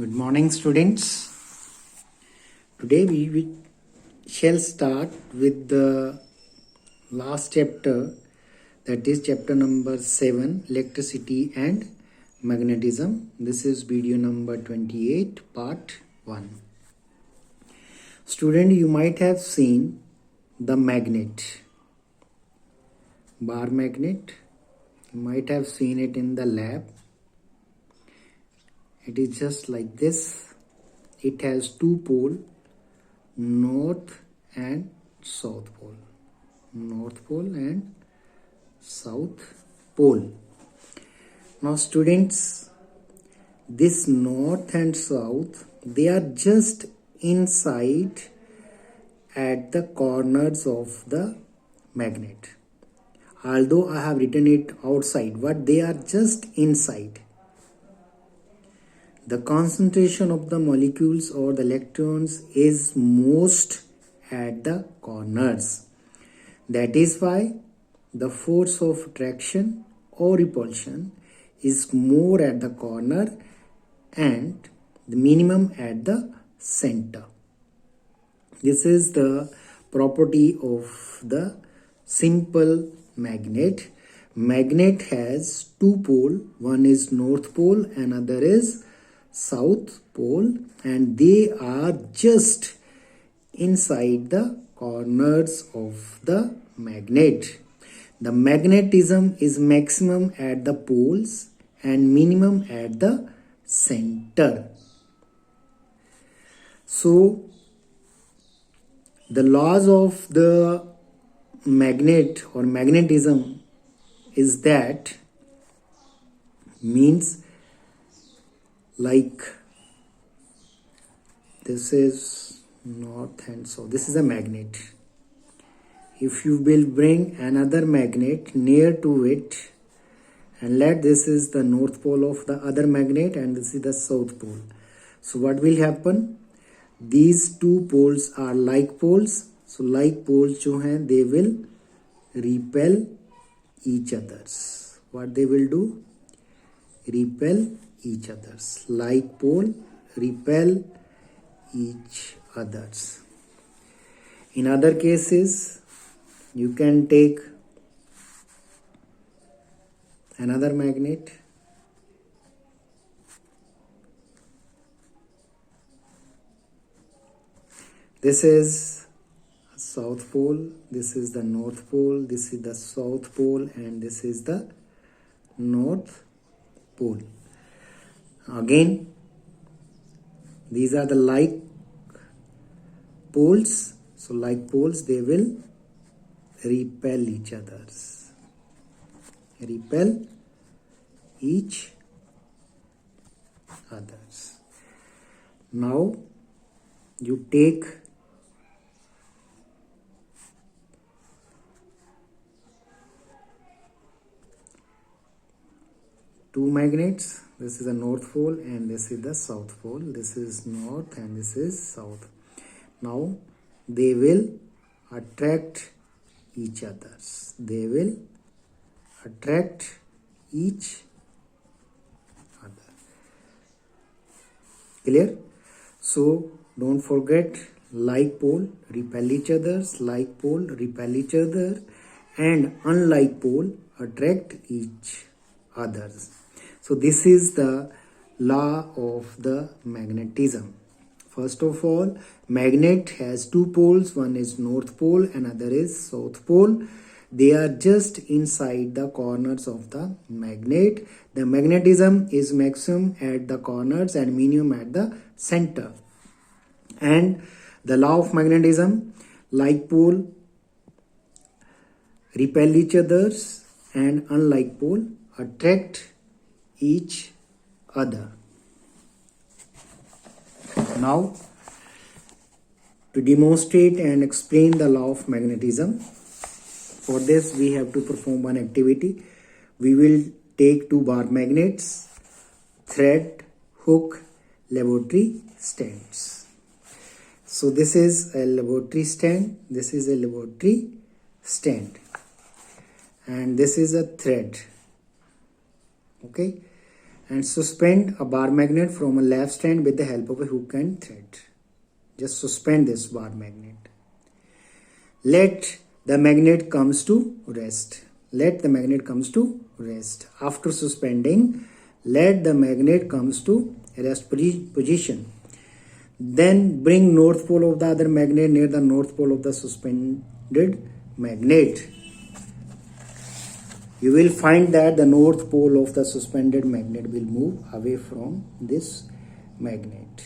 Good morning, students. Today we shall start with the last chapter, that is chapter number 7, electricity and magnetism. This is video number 28, part 1. Student, you might have seen the magnet, bar magnet. You might have seen it in the lab. It is just like this. It has two poles, north and south pole. North pole and south pole. Now students, this north and south, they are just inside at the corners of the magnet. Although I have written it outside, but they are just inside. The concentration of the molecules or the electrons is most at the corners. That is why the force of attraction or repulsion is more at the corner and the minimum at the center. This is the property of the simple magnet. Magnet has two poles. One is north pole, another is south pole, and they are just inside the corners of the magnet. The magnetism is maximum at the poles and minimum at the center. So the laws of the magnet or magnetism is that, means like this is north and south. This is a magnet. If you will bring another magnet near to it and let this is the north pole of the other magnet and this is the south pole. So what will happen? These two poles are like poles. So like poles जो हैं, they will repel each others. What they will do? Repel each others. Like pole repel each others. In other cases, you can take another magnet. This is south pole, this is the north pole, this is the south pole, and this is the north pole. Again, these are the like poles. So like poles, they will repel each others. Repel each others. Now you take two magnets. This is the north pole and this is the south pole. This is north and this is south. Now they will attract each others. They will attract each other. Clear? So don't forget, like pole repel each others, like pole repel each other, and unlike pole attract each others. So this is the law of the magnetism. First of all, magnet has two poles. One is north pole, another is south pole. They are just inside the corners of the magnet. The magnetism is maximum at the corners and minimum at the center. And the law of magnetism, like pole repel each others and unlike pole attract each other. Now, to demonstrate and explain the law of magnetism, for this we have to perform one activity. We will take two bar magnets, thread, hook, laboratory stands. So this is a laboratory stand, this is a laboratory stand, and this is a thread. Okay, and suspend a bar magnet from a left stand with the help of a hook and thread. Just suspend this bar magnet. Let the magnet comes to rest. Let the magnet comes to rest. After suspending, let the magnet comes to rest position. Then bring north pole of the other magnet near the north pole of the suspended magnet. You will find that the north pole of the suspended magnet will move away from this magnet.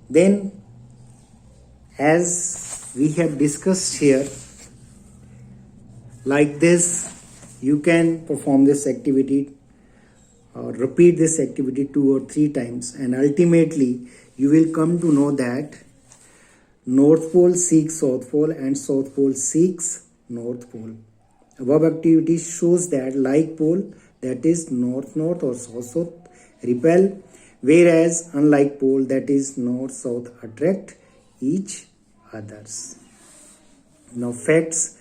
Then, as we have discussed here, like this, you can perform this activity or repeat this activity 2 or 3 times, and ultimately you will come to know that North Pole seeks South Pole and South Pole seeks North Pole. Above activity shows that like pole, that is north-north or south-south, repel, whereas unlike pole, that is north-south, attract each others. Now facts.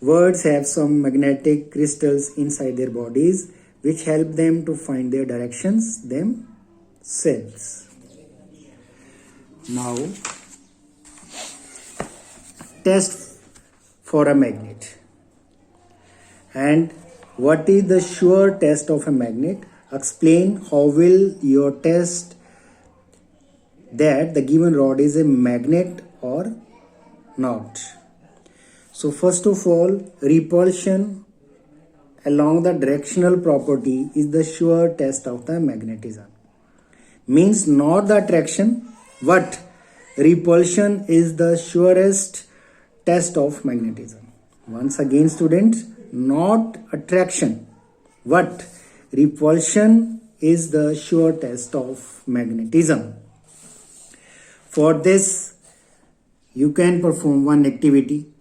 Birds have some magnetic crystals inside their bodies which help them to find their directions themselves. Now, test for a magnet. And what is the sure test of a magnet? Explain how will your test that the given rod is a magnet or not. So first of all, repulsion along the directional property is the sure test of the magnetism. Means not the attraction, but repulsion is the surest test of magnetism. Once again, students, not attraction, but repulsion is the sure test of magnetism. For this, you can perform one activity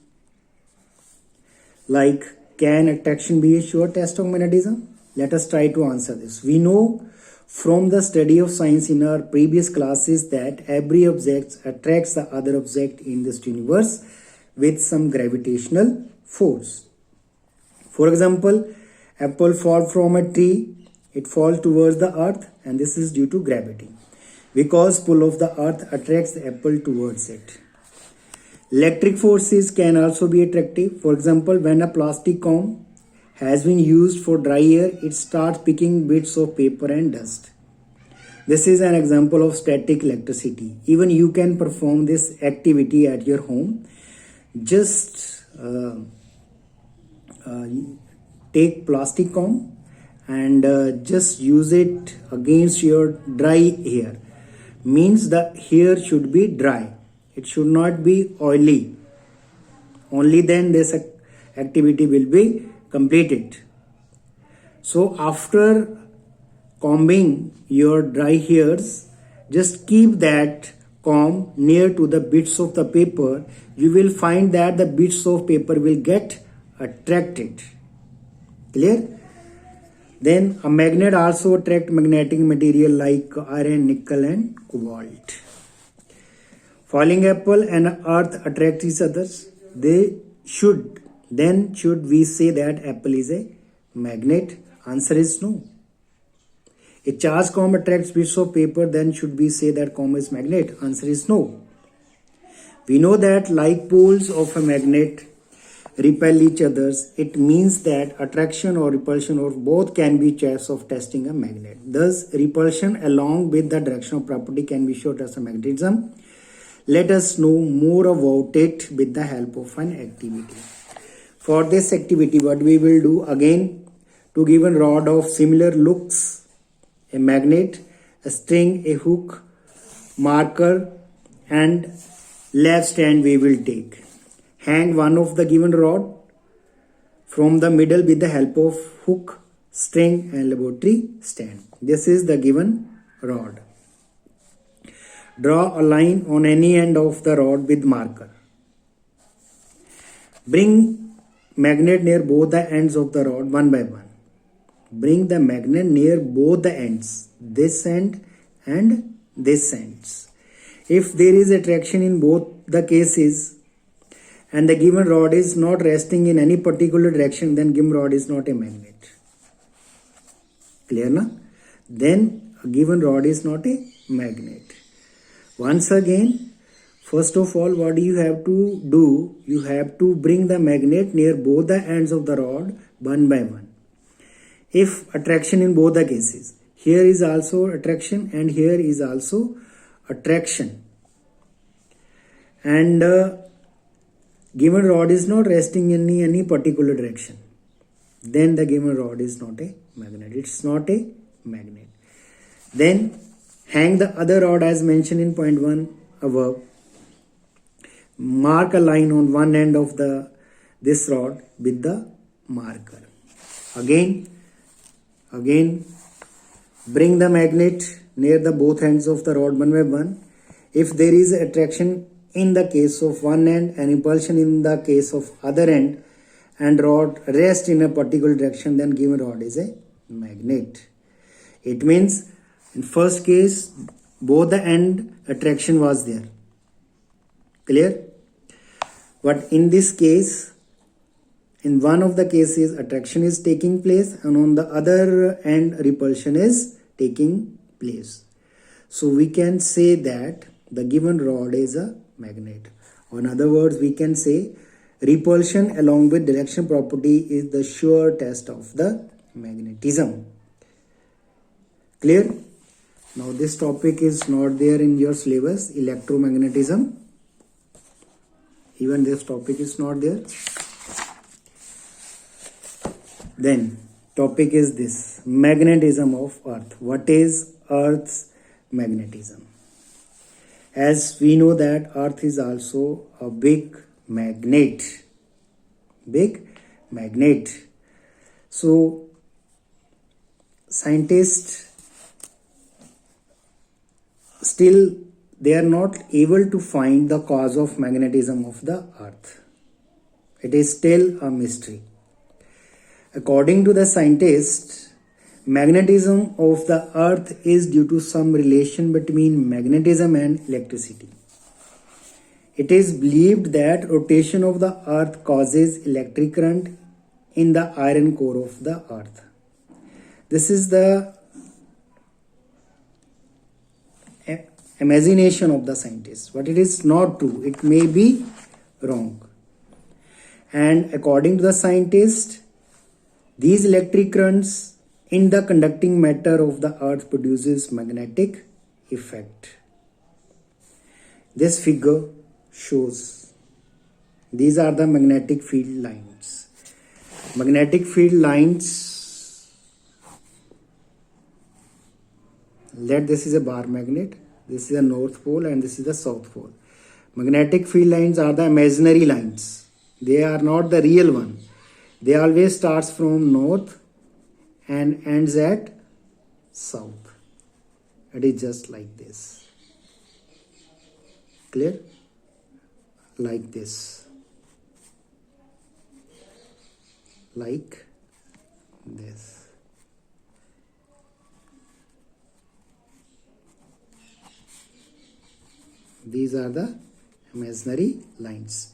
like, can attraction be a sure test of magnetism? Let us try to answer this. We know from the study of science in our previous classes that every object attracts the other object in this universe with some gravitational force. For example, apple fall from a tree, it falls towards the earth, and this is due to gravity, because pull of the earth attracts the apple towards it. Electric forces can also be attractive. For example, when a plastic comb has been used for dry air, it starts picking bits of paper and dust. This is an example of static electricity. Even you can perform this activity at your home. Just take plastic comb and just use it against your dry hair. Means the hair should be dry. It should not be oily. Only then this activity will be completed. So after combing your dry hairs, just keep that comb near to the bits of the paper. You will find that the bits of paper will get attracted. Clear? Then a magnet also attracts magnetic material like iron, nickel and cobalt. Falling apple and earth attract each other. Should we say that apple is a magnet? Answer is no. A charged comb attracts bits of paper, then should we say that comb is magnet? Answer is no. We know that like poles of a magnet repel each other. It means that attraction or repulsion or both can be checks of testing a magnet. Thus, repulsion along with the directional property can be shown as a magnetism. Let us know more about it with the help of an activity. For this activity, what we will do again, to give a rod of similar looks, a magnet, a string, a hook, marker and left stand we will take. Hang one of the given rod from the middle with the help of hook, string and laboratory stand. This is the given rod. Draw a line on any end of the rod with marker. Bring magnet near both the ends of the rod one by one. Bring the magnet near both the ends, this end and this ends. If there is attraction in both the cases and the given rod is not resting in any particular direction, then given rod is not a magnet. Clear na? then a given rod is not a magnet. Once again, first of all, what do? You have to bring the magnet near both the ends of the rod one by one. If attraction in both the cases, here is also attraction and here is also attraction, and given rod is not resting in any particular direction, then the given rod is not a magnet. It's not a magnet. Then hang the other rod as mentioned in point 1 above. Mark a line on one end of this rod with the marker. Again bring the magnet near the both ends of the rod one by one. If there is attraction in the case of one end and impulsion in the case of other end, and rod rest in a particular direction, then given rod is a magnet. It means in first case both the end attraction was there. Clear? But in this case, in one of the cases attraction is taking place and on the other end repulsion is taking place. So we can say that the given rod is a magnet. Or in other words, we can say repulsion along with direction property is the sure test of the magnetism. Clear? Now this topic is not there in your syllabus, electromagnetism. Even this topic is not there. Then topic is this, magnetism of earth. What is earth's magnetism? As we know that earth is also a big magnet. So scientists still they are not able to find the cause of magnetism of the earth. It is still a mystery. According to the scientists, magnetism of the earth is due to some relation between magnetism and electricity. It is believed that rotation of the earth causes electric current in the iron core of the earth. This is the imagination of the scientists, but it is not true. It may be wrong. And according to the scientists, these electric currents in the conducting matter of the earth produces magnetic effect. This figure shows these are the magnetic field lines. Magnetic field lines, this is a bar magnet, this is the north pole and this is the south pole. Magnetic field lines are the imaginary lines. They are not the real one. They always starts from north and ends at south. It is just like this. Clear? Like this. Like this. These are the imaginary lines.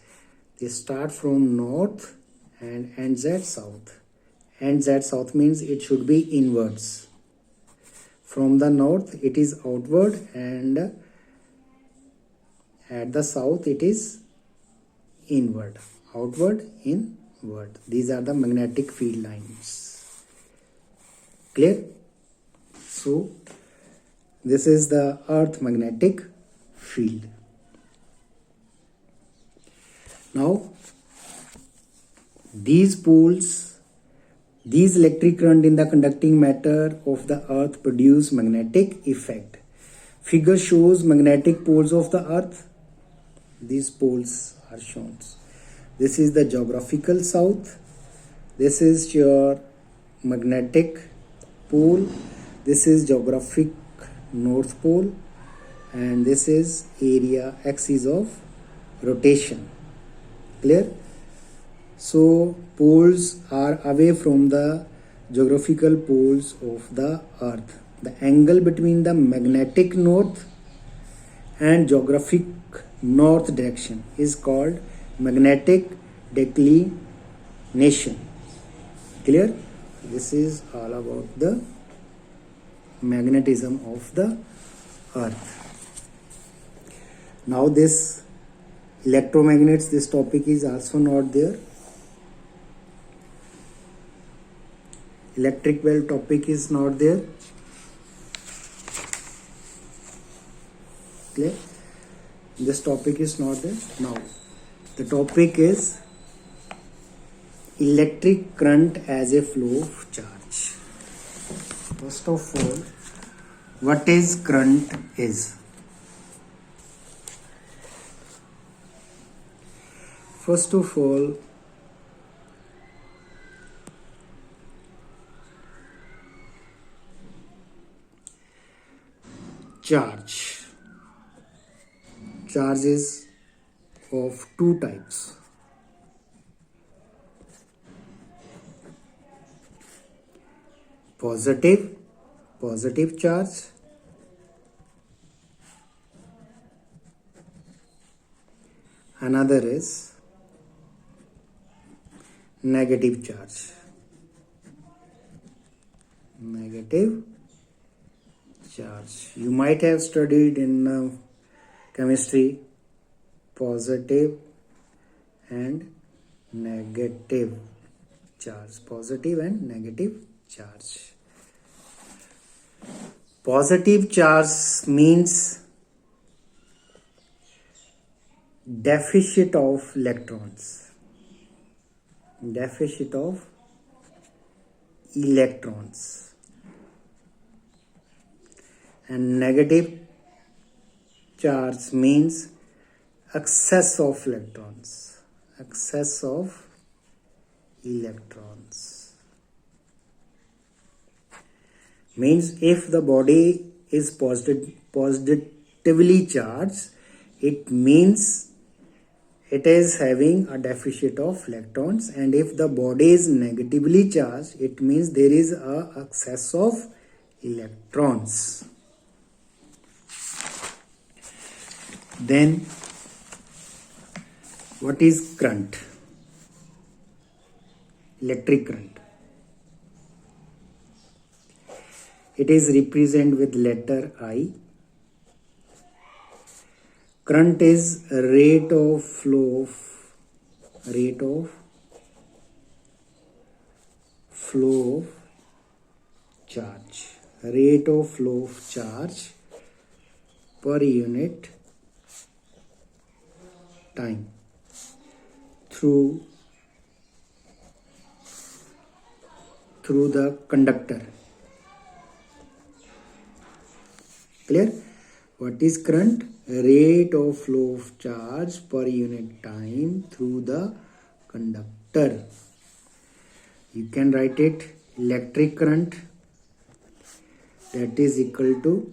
They start from north and ends at south. Ends at south means it should be inwards. From the north it is outward and at the south it is inward. Outward, inward. These are the magnetic field lines. Clear? So this is the earth magnetic field. Now these poles, these electric current in the conducting matter of the earth produce magnetic effect. Figure shows magnetic poles of the earth. These poles are shown. This is the geographical south. This is your magnetic pole. This is geographic north pole. And this is area axis of rotation. Clear? So poles are away from the geographical poles of the earth. The angle between the magnetic north and geographic north direction is called magnetic declination. Clear? This is all about the magnetism of the earth. Now this electromagnets, this topic is also not there. Electric well topic is not there. Clear? This topic is not there. Now the topic is electric current as a flow of charge. First of all, what is current is? First of all, charge. Charge is of two types. Positive charge, another is negative charge. Negative charge. You might have studied in chemistry positive and negative charge. Positive and negative charge. Positive charge means deficit of electrons. Deficit of electrons. And negative charge means excess of electrons. Excess of electrons. Means if the body is positively charged, it means it is having a deficit of electrons, and if the body is negatively charged, it means there is a excess of electrons. Then what is current? Electric current. It is represented with letter I. Current is rate of flow of charge. Rate of flow of charge per unit time through the conductor. Clear? What is current? Rate of flow of charge per unit time through the conductor. You can write it electric current, that is equal to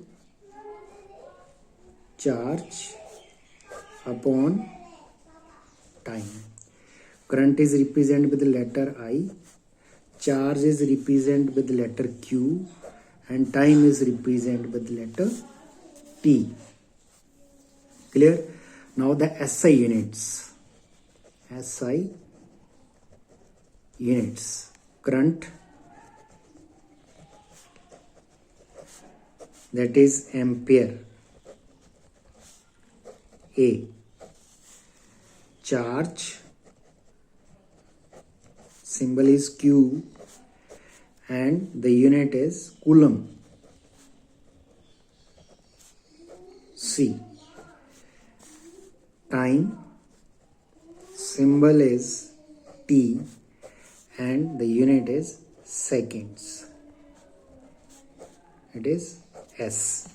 charge upon time. Current is represented with the letter I, charge is represented with the letter Q, and time is represented with the letter T. Clear? Now the SI units. SI units. Current, that is ampere. A. Charge, symbol is Q, and the unit is coulomb. C. Time, symbol is T, and the unit is seconds. It is S.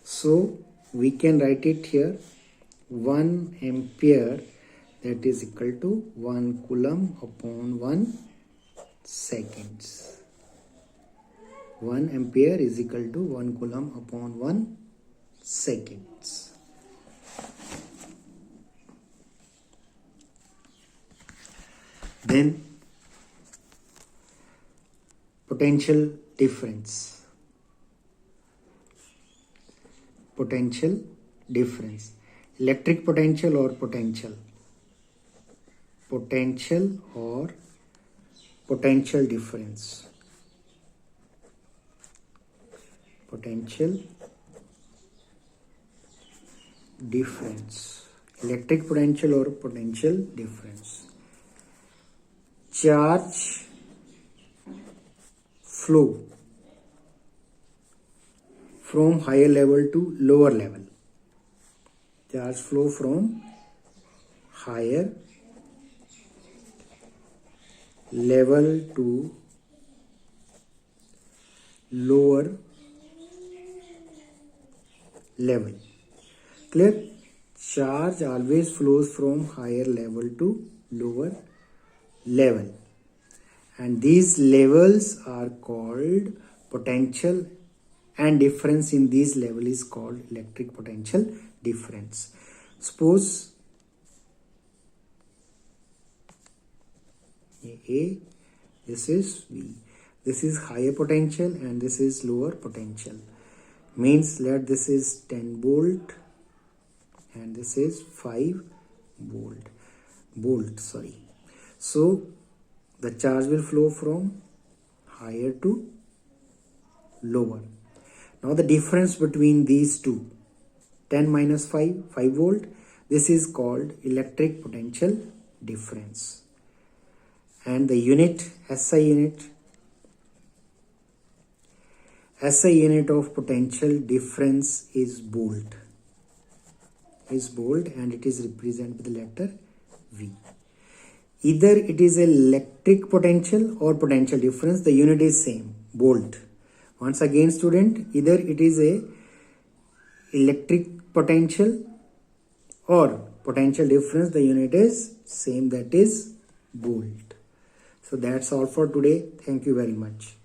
So we can write it here 1 ampere, that is equal to 1 coulomb upon 1 seconds. 1 ampere is equal to 1 coulomb upon 1 seconds. Then potential difference. Potential difference. Electric potential or potential? Potential or potential difference. potential difference. Electric potential or potential difference. Charge flow from higher level to lower level. Charge flow from higher level to lower level. Clear? Charge always flows from higher level to lower level, and these levels are called potential, and difference in these level is called electric potential difference. Suppose A, this is V. This is higher potential and this is lower potential. Means let this is 10 volt and this is 5 volt. So the charge will flow from higher to lower. Now the difference between these two, 10 minus 5 volt, this is called electric potential difference. And the unit, SI unit of potential difference is volt. And it is represented with the letter V. Either it is electric potential or potential difference, the unit is same, volt. Once again student, either it is a electric potential or potential difference, the unit is same, that is volt. So that's all for today. Thank you very much.